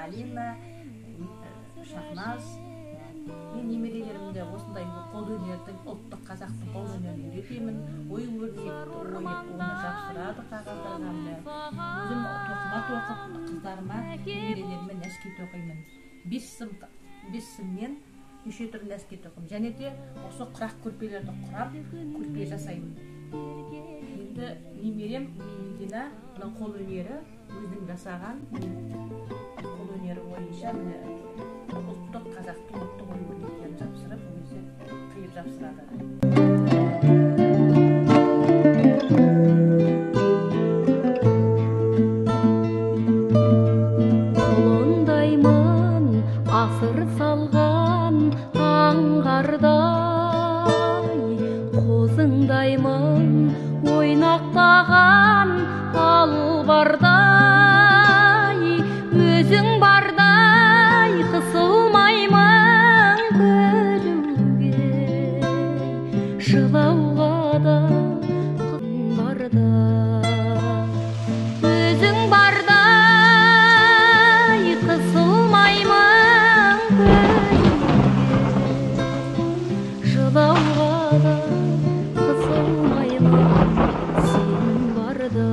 Алина, Шахназ. Мен немерелерімді осындай қол өнердің, ұлттық қазақтың қол өнерін үйретемін. Ою-өрнекті ойып, оны жапсырады қағаздарға. Өзім тоқыма тоқып, қыздарыма, немерелеріме нәски тоқимын. 5 сыммен неше түрлі нәски тоқимын. Және де осы құрақ көрпелерді құрап, көрпе жасаймын. Енді немерем Медина қол өнері өзінің жасаған қол өнері бойынша ұлттық қазақтың ұлттық ою-өрнектерін жапсырып, өзі қиып жапсырады. Қолындаймын асыр салған аңғардай, қозыңдаймын ойнақтаған албардай, өзің бардай қысылмаймын күлуге, жылауға да қын барда. Өзің бардай қысылмаймын күлуге, жылауға да қысылмаймын сен барда.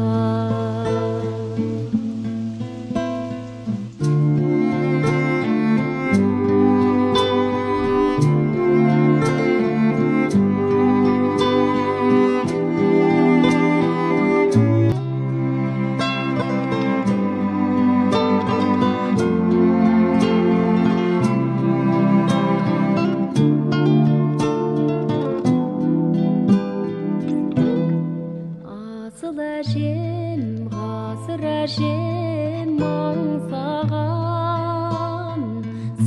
Асыл әжем, ғасыр әжем аңсаған,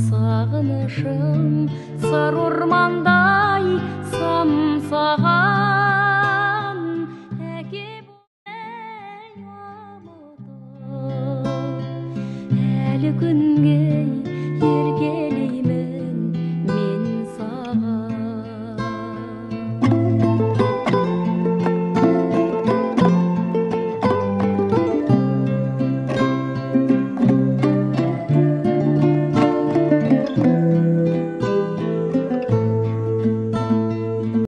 сағынышым сары ормандай самсаған. Әке болмай ұмытып, әлі күнге